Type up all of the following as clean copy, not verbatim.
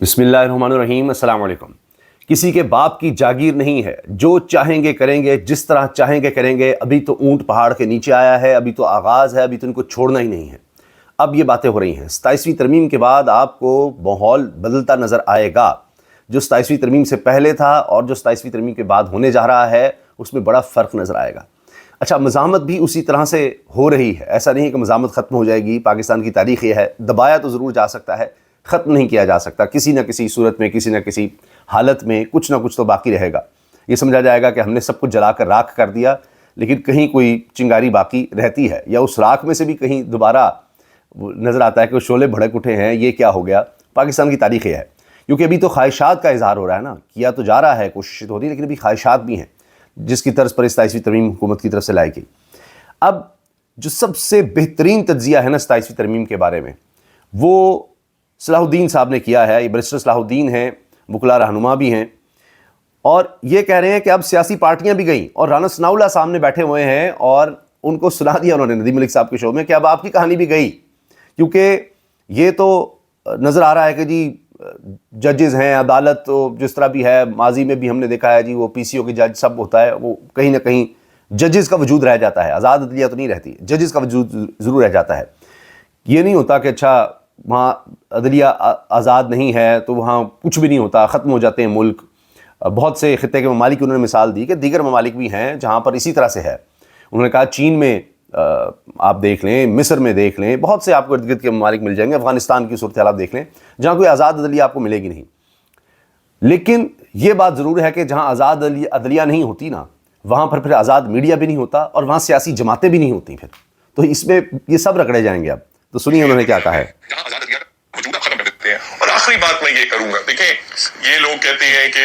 بسم اللہ الرحمن الرحیم۔ السلام علیکم۔ کسی کے باپ کی جاگیر نہیں ہے، جو چاہیں گے کریں گے، جس طرح چاہیں گے کریں گے۔ ابھی تو اونٹ پہاڑ کے نیچے آیا ہے، ابھی تو آغاز ہے، ابھی تو ان کو چھوڑنا ہی نہیں ہے۔ اب یہ باتیں ہو رہی ہیں 27ویں ترمیم کے بعد آپ کو ماحول بدلتا نظر آئے گا۔ جو 27ویں ترمیم سے پہلے تھا اور جو 27ویں ترمیم کے بعد ہونے جا رہا ہے اس میں بڑا فرق نظر آئے گا۔ اچھا، مزاحمت بھی اسی طرح سے ہو رہی ہے۔ ایسا نہیں ہے کہ مزاحمت ختم ہو جائے گی۔ پاکستان کی تاریخ یہ ہے، دبایا تو ضرور جا سکتا ہے، ختم نہیں کیا جا سکتا۔ کسی نہ کسی صورت میں، کسی نہ کسی حالت میں کچھ نہ کچھ تو باقی رہے گا۔ یہ سمجھا جائے گا کہ ہم نے سب کچھ جلا کر راکھ کر دیا، لیکن کہیں کوئی چنگاری باقی رہتی ہے، یا اس راکھ میں سے بھی کہیں دوبارہ نظر آتا ہے کہ وہ شعلے بھڑک اٹھے ہیں۔ یہ کیا ہو گیا؟ پاکستان کی تاریخ یہ ہے، کیونکہ ابھی تو خواہشات کا اظہار ہو رہا ہے نا، کیا تو جا رہا ہے، کوشش تو ہو رہی ہے، لیکن ابھی خواہشات بھی ہیں جس کی طرز پر 27ویں ترمیم حکومت کی طرف سے لائی گئی۔ اب جو سب سے بہترین تجزیہ ہے نا 27ویں ترمیم کے بارے میں، وہ صلاح الدین صاحب نے کیا ہے۔ یہ بیرسٹر صلاح الدین ہیں، وکلا رہنما بھی ہیں، اور یہ کہہ رہے ہیں کہ اب سیاسی پارٹیاں بھی گئیں اور رانا ثناء اللہ سامنے بیٹھے ہوئے ہیں، اور ان کو سنا دیا انہوں نے ندیم ملک صاحب کے شو میں کہ اب آپ کی کہانی بھی گئی، کیونکہ یہ تو نظر آ رہا ہے کہ جی ججز ہیں، عدالت تو جس طرح بھی ہے، ماضی میں بھی ہم نے دیکھا ہے جی، وہ پی سی او کے جج سب ہوتا ہے، وہ کہیں نہ کہیں ججز کا وجود رہ جاتا ہے، آزاد عدلیہ تو نہیں رہتی، ججز کا وجود ضرور رہ جاتا ہے۔ یہ نہیں ہوتا کہ اچھا وہاں عدلیہ آزاد نہیں ہے تو وہاں کچھ بھی نہیں ہوتا، ختم ہو جاتے ہیں ملک۔ بہت سے خطے کے ممالک کی انہوں نے مثال دی کہ دیگر ممالک بھی ہیں جہاں پر اسی طرح سے ہے۔ انہوں نے کہا چین میں آپ دیکھ لیں، مصر میں دیکھ لیں، بہت سے آپ کو ارد گرد کے ممالک مل جائیں گے، افغانستان کی صورتحال آپ دیکھ لیں جہاں کوئی آزاد عدلیہ آپ کو ملے گی نہیں۔ لیکن یہ بات ضرور ہے کہ جہاں آزاد عدلیہ نہیں ہوتی نا، وہاں پر پھر آزاد میڈیا بھی نہیں ہوتا، اور وہاں سیاسی جماعتیں بھی نہیں ہوتی۔ پھر تو اس میں یہ سب رگڑے جائیں گے۔ اب تو سنیے انہوں نے کیا کہا ہے۔ اور آخری بات میں یہ کروں گا، دیکھیں یہ لوگ کہتے ہیں کہ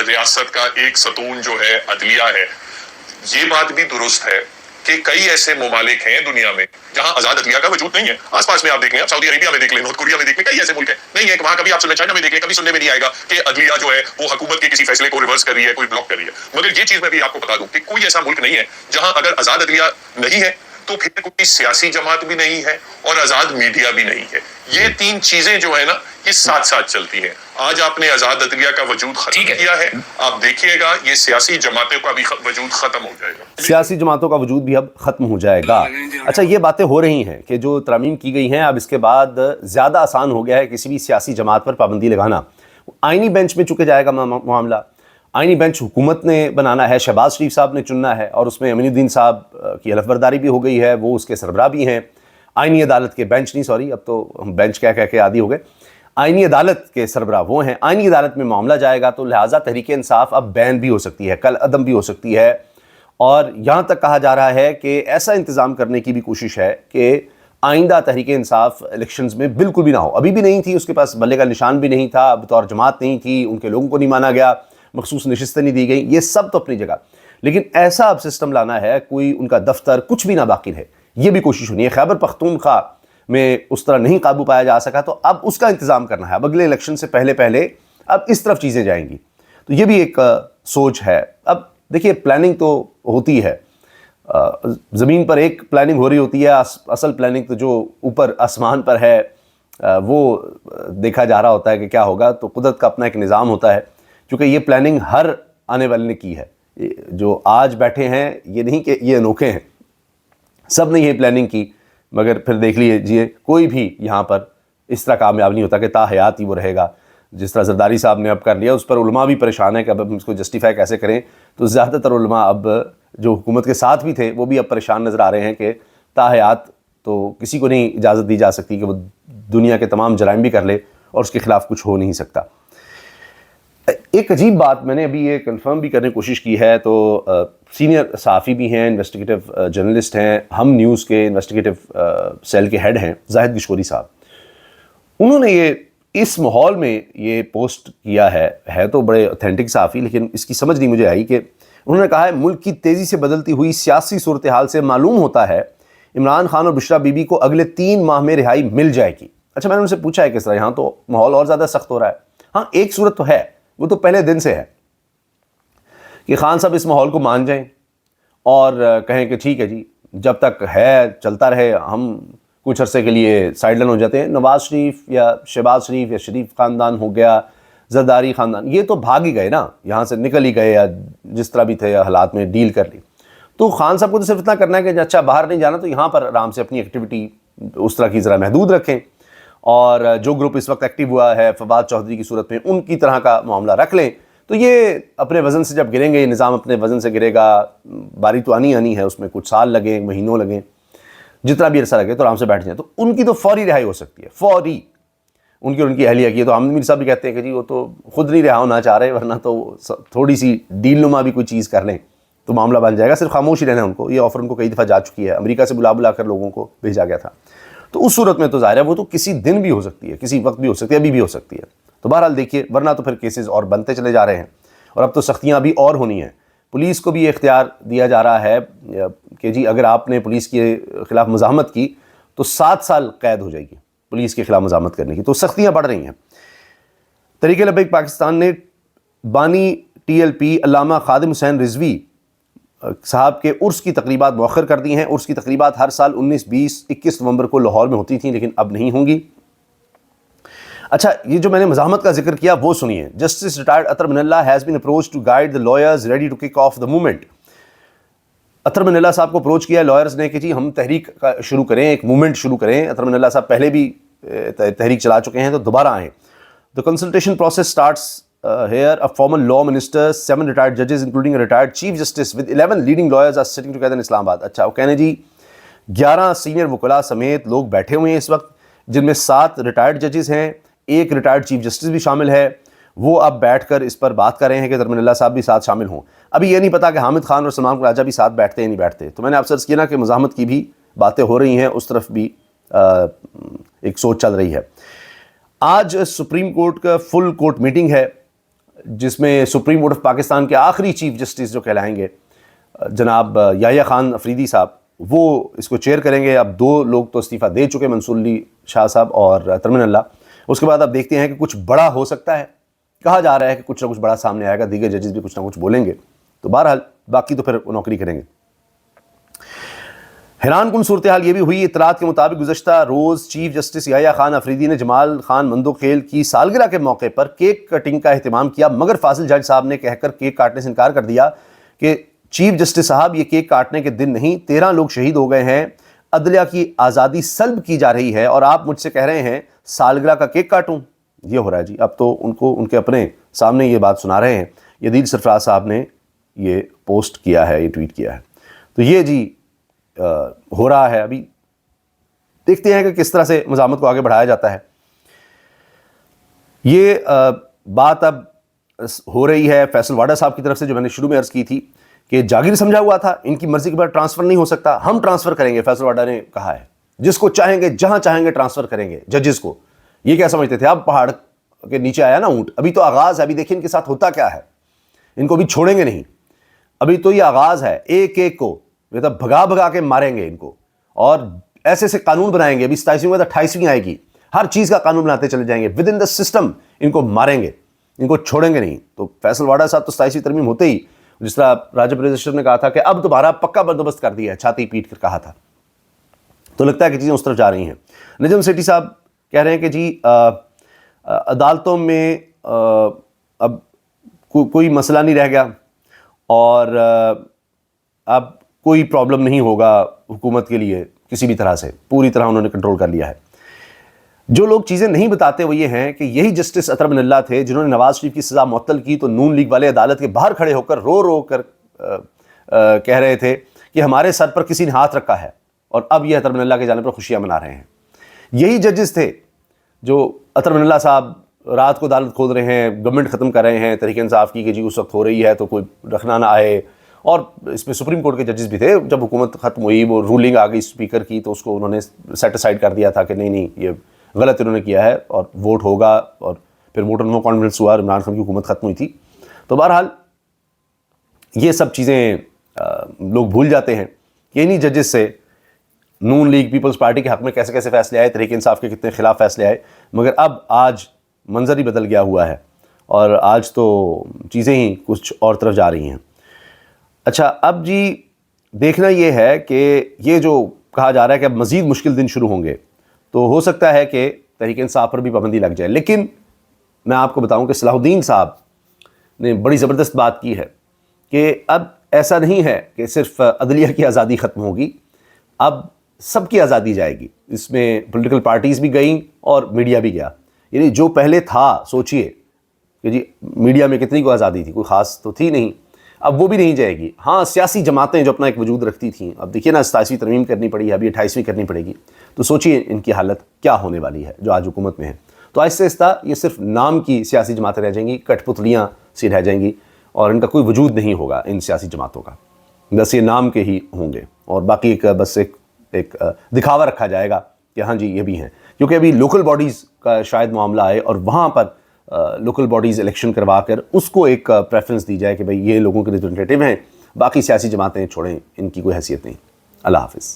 ریاست کا ایک ستون جو ہے عدلیہ ہے، یہ بات بھی درست ہے کہ کئی ایسے ممالک ہیں دنیا میں جہاں آزاد عدلیہ کا وجود نہیں ہے۔ آس پاس میں آپ دیکھ لیں، سعودی عربیہ میں دیکھ لیں، نارتھ کوریا میں دیکھ لیں، کئی ایسے ملک ہیں نہیں ہے کہ وہاں کبھی آپ سنیں، چائنا میں دیکھ لیں، کبھی سننے میں نہیں آئے گا کہ عدلیہ جو ہے وہ حکومت کے کسی فیصلے کو ریورس کر رہی ہے، کوئی بلاک کر رہی ہے۔ مگر یہ چیز میں بھی آپ کو بتا دوں کہ کوئی ایسا ملک نہیں ہے جہاں اگر آزاد عدلیہ نہیں ہے تو پھر کوئی سیاسی جماعت بھی نہیں ہے اور آزاد میڈیا بھی نہیں ہے۔ یہ تین چیزیں جو ہے نا، یہ ساتھ ساتھ چلتی ہیں۔ آج آپ نے آزاد عدلیہ کا وجود ختم کیا ہے، آپ دیکھیے گا یہ سیاسی جماعتوں کا بھی وجود ختم ہو جائے گا۔ سیاسی جماعتوں کا وجود بھی اب ختم ہو جائے گا۔ اچھا، یہ باتیں ہو رہی ہیں کہ جو ترامیم کی گئی ہیں، اب اس کے بعد زیادہ آسان ہو گیا ہے کسی بھی سیاسی جماعت پر پابندی لگانا۔ آئینی بینچ میں چکے جائے گا معاملہ۔ آئینی بینچ حکومت نے بنانا ہے، شہباز شریف صاحب نے چننا ہے، اور اس میں امین الدین صاحب کی حلف برداری بھی ہو گئی ہے، وہ اس کے سربراہ بھی ہیں۔ آئینی عدالت کے بینچ نہیں، سوری، اب تو ہم بینچ کہہ کے عادی ہو گئے، آئینی عدالت کے سربراہ وہ ہیں۔ آئینی عدالت میں معاملہ جائے گا تو لہٰذا تحریک انصاف اب بین بھی ہو سکتی ہے، کل عدم بھی ہو سکتی ہے، اور یہاں تک کہا جا رہا ہے کہ ایسا انتظام کرنے کی بھی کوشش ہے کہ آئندہ تحریک انصاف الیکشنز میں بالکل بھی نہ ہو۔ ابھی بھی نہیں تھی، اس کے پاس بلے کا نشان بھی نہیں تھا، بطور جماعت نہیں تھی، ان کے لوگوں کو نہیں مانا گیا، مخصوص نشستیں نہیں دی گئیں، یہ سب تو اپنی جگہ، لیکن ایسا اب سسٹم لانا ہے کوئی ان کا دفتر کچھ بھی نہ باقی رہے، یہ بھی کوشش ہونی ہے۔ خیبر پختونخوا میں اس طرح نہیں قابو پایا جا سکا تو اب اس کا انتظام کرنا ہے، اب اگلے الیکشن سے پہلے اب اس طرف چیزیں جائیں گی، تو یہ بھی ایک سوچ ہے۔ اب دیکھیے پلاننگ تو ہوتی ہے، زمین پر ایک پلاننگ ہو رہی ہوتی ہے، اصل پلاننگ تو جو اوپر آسمان پر ہے وہ دیکھا جا رہا ہوتا ہے کہ کیا ہوگا۔ تو قدرت کا اپنا ایک نظام ہوتا ہے، کیونکہ یہ پلاننگ ہر آنے والے نے کی ہے۔ جو آج بیٹھے ہیں یہ نہیں کہ یہ انوکھے ہیں، سب نے یہ پلاننگ کی، مگر پھر دیکھ لیجئے کوئی بھی یہاں پر اس طرح کامیاب نہیں ہوتا کہ تا حیات ہی وہ رہے گا۔ جس طرح زرداری صاحب نے اب کر لیا، اس پر علماء بھی پریشان ہیں کہ اب ہم اس کو جسٹیفائی کیسے کریں۔ تو زیادہ تر علماء اب جو حکومت کے ساتھ بھی تھے وہ بھی اب پریشان نظر آ رہے ہیں کہ تا حیات تو کسی کو نہیں اجازت دی جا سکتی کہ وہ دنیا کے تمام جرائم بھی کر لے اور اس کے خلاف کچھ ہو نہیں سکتا۔ ایک عجیب بات میں نے ابھی یہ کنفرم بھی کرنے کی کوشش کی ہے، تو سینئر صحافی بھی ہیں، انویسٹیگیٹو جرنلسٹ ہیں، ہم نیوز کے انویسٹیگیٹو سیل کے ہیڈ ہیں زاہد گشوری صاحب۔ انہوں نے یہ اس ماحول میں یہ پوسٹ کیا ہے تو بڑے اوتھینٹک صحافی، لیکن اس کی سمجھ نہیں مجھے آئی کہ انہوں نے کہا ہے ملک کی تیزی سے بدلتی ہوئی سیاسی صورتحال سے معلوم ہوتا ہے عمران خان اور بشرا بی بی کو اگلے 3 ماہ میں رہائی مل جائے گی۔ اچھا، میں نے ان سے پوچھا ہے کس طرح، یہاں تو ماحول اور زیادہ سخت ہو رہا ہے۔ ہاں، ایک صورت تو ہے، وہ تو پہلے دن سے ہے کہ خان صاحب اس ماحول کو مان جائیں اور کہیں کہ ٹھیک ہے جی، جب تک ہے چلتا رہے، ہم کچھ عرصے کے لیے سائڈ لائن ہو جاتے ہیں. نواز شریف یا شہباز شریف یا شریف خاندان ہو گیا, زرداری خاندان, یہ تو بھاگ ہی گئے نا, یہاں سے نکل ہی گئے, یا جس طرح بھی تھے حالات میں ڈیل کر لی. تو خان صاحب کو تو صرف اتنا کرنا ہے کہ اچھا باہر نہیں جانا تو یہاں پر آرام سے اپنی ایکٹیویٹی اس طرح کی ذرا محدود رکھیں, اور جو گروپ اس وقت ایکٹیو ہوا ہے فواد چودھری کی صورت میں, ان کی طرح کا معاملہ رکھ لیں. تو یہ اپنے وزن سے جب گریں گے, یہ نظام اپنے وزن سے گرے گا, باری تو آنی ہے, اس میں کچھ سال لگیں, مہینوں لگیں, جتنا بھی عرصہ لگے, تو آرام سے بیٹھ جائیں. تو ان کی تو فوری رہائی ہو سکتی ہے, فوری. ان کی اہلیہ کی, تو حامد میر صاحب بھی کہتے ہیں کہ جی وہ تو خود نہیں رہا ہونا چاہ رہے, ورنہ تو تھوڑی سی ڈیل نما بھی کوئی چیز کر لیں تو معاملہ بن جائے گا. صرف خاموش ہی رہنا ان کو, یہ آفر ان کو کئی دفعہ جا چکی ہے, امریکہ سے بلا کر لوگوں کو بھیجا گیا تھا. تو اس صورت میں تو ظاہر ہے وہ تو کسی دن بھی ہو سکتی ہے, کسی وقت بھی ہو سکتی ہے, ابھی بھی ہو سکتی ہے. تو بہرحال دیکھیے, ورنہ تو پھر کیسز اور بنتے چلے جا رہے ہیں, اور اب تو سختیاں بھی اور ہونی ہیں. پولیس کو بھی یہ اختیار دیا جا رہا ہے کہ جی اگر آپ نے پولیس کے خلاف مزاحمت کی تو 7 سال قید ہو جائے گی پولیس کے خلاف مزاحمت کرنے کی. تو سختیاں بڑھ رہی ہیں. تحریک لبیک پاکستان نے بانی TLP علامہ خادم حسین رضوی صاحب کے عرس کی تقریبات مؤخر کر دی ہیں. عرس کی تقریبات ہر سال 19, 20, 21 نومبر کو لاہور میں ہوتی تھیں, لیکن اب نہیں ہوں گی. اچھا, یہ جو میں نے مزاحمت کا ذکر کیا وہ سنیے. Justice retired Athar Minallah has been approach to guide the lawyers ready to kick off the movement. Athar Minallah صاحب کو اپروچ کیا لائرز نے کہ جی ہم تحریک کا شروع کریں, ایک موومنٹ شروع کریں. اطہر من اللہ صاحب پہلے بھی تحریک چلا چکے ہیں, تو دوبارہ آئیں. The consultation process starts here. A former law minister, 7 retired judges including a retired chief justice with 11 leading lawyers are sitting together in Islamabad. اچھا, وہ کہنے جی 11 سینئر وکلاء سمیت لوگ بیٹھے ہوئے ہیں اس وقت, جن میں 7 ریٹائرڈ ججز ہیں, ایک ریٹائرڈ چیف جسٹس بھی شامل ہے. وہ اب بیٹھ کر اس پر بات کر رہے ہیں کہ اطہر من اللہ صاحب بھی ساتھ شامل ہوں. ابھی یہ نہیں پتا کہ حامد خان اور سلمان راجہ بھی ساتھ بیٹھتے ہیں نہیں بیٹھتے. تو میں نے آپ سے عرض کیا نا کہ مزاحمت کی بھی باتیں ہو رہی ہیں, اس طرف بھی ایک سوچ چل رہی ہے. آج سپریم کورٹ کا فل کورٹ میٹنگ ہے, جس میں سپریم کورٹ آف پاکستان کے آخری چیف جسٹس جو کہلائیں گے جناب یحییٰ خان افریدی صاحب, وہ اس کو چیئر کریں گے. اب 2 لوگ تو استعفیٰ دے چکے, منصور علی شاہ صاحب اور اطہر من اللہ. اس کے بعد اب دیکھتے ہیں کہ کچھ بڑا ہو سکتا ہے, کہا جا رہا ہے کہ کچھ نہ کچھ بڑا سامنے آئے گا, دیگر ججز بھی کچھ نہ کچھ بولیں گے. تو بہرحال باقی تو پھر وہ نوکری کریں گے. حیران کن صورتحال یہ بھی ہوئی. اطلاعات کے مطابق گزشتہ روز چیف جسٹس یحییٰ خان افریدی نے جمال خان مندوخیل کی سالگرہ کے موقع پر کیک کٹنگ کا اہتمام کیا, مگر فاضل جج صاحب نے کہہ کر کیک کاٹنے سے انکار کر دیا کہ چیف جسٹس صاحب یہ کیک کاٹنے کے دن نہیں, 13 لوگ شہید ہو گئے ہیں, عدلیہ کی آزادی سلب کی جا رہی ہے, اور آپ مجھ سے کہہ رہے ہیں سالگرہ کا کیک کاٹوں. یہ ہو رہا ہے جی. اب تو ان کو ان کے اپنے سامنے یہ بات سنا رہے ہیں. یدید سرفراز صاحب نے یہ پوسٹ کیا ہے, یہ ٹویٹ کیا ہے. تو یہ جی ہو رہا ہے. ابھی دیکھتے ہیں کہ کس طرح سے مزاحمت کو آگے بڑھایا جاتا ہے. یہ بات اب ہو رہی ہے فیصل واڈا صاحب کی طرف سے, جو میں نے شروع میں عرض کی تھی کہ جاگیر سمجھا ہوا تھا, ان کی مرضی کے بعد ٹرانسفر نہیں ہو سکتا, ہم ٹرانسفر کریں گے. فیصل واڈا نے کہا ہے جس کو چاہیں گے جہاں چاہیں گے ٹرانسفر کریں گے ججز کو. یہ کیا سمجھتے تھے اب پہاڑ کے نیچے آیا نا اونٹ, ابھی تو آغاز ہے. ابھی دیکھیں ان کے ساتھ ہوتا کیا ہے, ان کو بھی چھوڑیں گے نہیں. ابھی تو یہ آغاز ہے, ایک ایک کو یہ تو بھگا کے ماریں گے ان کو, اور ایسے سے قانون بنائیں گے. ابھی 27ویں تو 28ویں آئے گی, ہر چیز کا قانون بناتے چلے جائیں گے. ود ان دا سسٹم ان کو ماریں گے, ان کو چھوڑیں گے نہیں. تو فیصل واڈا صاحب تو 27ویں ترمیم ہوتے ہی, جس طرح راجہ پریزیڈنٹ نے کہا تھا کہ اب دوبارہ پکا بندوبست کر دیا ہے, چھاتی پیٹ کر کہا تھا. تو لگتا ہے کہ چیزیں اس طرف جا رہی ہیں. نجم سیٹھی صاحب کہہ رہے ہیں کہ جی عدالتوں میں اب کوئی مسئلہ نہیں رہ گیا, اور اب کوئی پرابلم نہیں ہوگا حکومت کے لیے کسی بھی طرح سے, پوری طرح انہوں نے کنٹرول کر لیا ہے. جو لوگ چیزیں نہیں بتاتے وہ یہ ہیں کہ یہی جسٹس اطہر من اللہ تھے جنہوں نے نواز شریف کی سزا معطل کی تو نون لیگ والے عدالت کے باہر کھڑے ہو کر رو کر کہہ رہے تھے کہ ہمارے سر پر کسی نے ہاتھ رکھا ہے, اور اب یہ اطہر من اللہ کے جانے پر خوشیاں منا رہے ہیں. یہی ججز تھے جو اطہر من اللہ صاحب رات کو عدالت کھول رہے ہیں, گورنمنٹ ختم کر رہے ہیں تحریک انصاف کی کہ جی اس وقت ہو رہی ہے تو کوئی رکھنا نہ آئے. اور اس میں سپریم کورٹ کے ججز بھی تھے, جب حکومت ختم ہوئی وہ رولنگ آ گئی اسپیکر کی تو اس کو انہوں نے سیٹ اسائڈ کر دیا تھا کہ نہیں یہ غلط انہوں نے کیا ہے, اور ووٹ ہوگا, اور پھر ووٹ نو کانفیڈنس ہوا, عمران خان کی حکومت ختم ہوئی تھی. تو بہرحال یہ سب چیزیں لوگ بھول جاتے ہیں کہ انہی ججز سے نون لیگ پیپلز پارٹی کے حق میں کیسے فیصلے آئے, تحریک انصاف کے کتنے خلاف فیصلے آئے. مگر اب آج منظر ہی بدل گیا ہوا ہے, اور آج تو چیزیں ہی کچھ اور طرف جا رہی ہیں. اچھا, اب جی دیکھنا یہ ہے کہ یہ جو کہا جا رہا ہے کہ اب مزید مشکل دن شروع ہوں گے، تو ہو سکتا ہے کہ تحریک انصاف پر بھی پابندی لگ جائے. لیکن میں آپ کو بتاؤں کہ صلاح الدین صاحب نے بڑی زبردست بات کی ہے کہ اب ایسا نہیں ہے کہ صرف عدلیہ کی آزادی ختم ہوگی، اب سب کی آزادی جائے گی. اس میں پولیٹیکل پارٹیز بھی گئیں اور میڈیا بھی گیا. یعنی جو پہلے تھا، سوچئے کہ جی میڈیا میں کتنی کو آزادی تھی، کوئی خاص تو تھی نہیں، اب وہ بھی نہیں جائے گی. ہاں سیاسی جماعتیں جو اپنا ایک وجود رکھتی تھیں، اب دیکھیے نا 27ویں ترمیم کرنی پڑی ہے، ابھی 28ویں کرنی پڑے گی، تو سوچئے ان کی حالت کیا ہونے والی ہے جو آج حکومت میں ہے. تو آہستہ آہستہ یہ صرف نام کی سیاسی جماعتیں رہ جائیں گی، کٹ پتلیاں سی رہ جائیں گی، اور ان کا کوئی وجود نہیں ہوگا ان سیاسی جماعتوں کا، بس یہ نام کے ہی ہوں گے، اور باقی بس ایک دکھاوا رکھا جائے گا کہ ہاں جی یہ بھی ہیں. کیونکہ ابھی لوکل باڈیز کا شاید معاملہ آئے اور وہاں پر لوکل باڈیز الیکشن کروا کر اس کو ایک پریفرنس دی جائے کہ بھئی یہ لوگوں کے ریپرزنٹیٹیو ہیں، باقی سیاسی جماعتیں چھوڑیں، ان کی کوئی حیثیت نہیں. اللہ حافظ.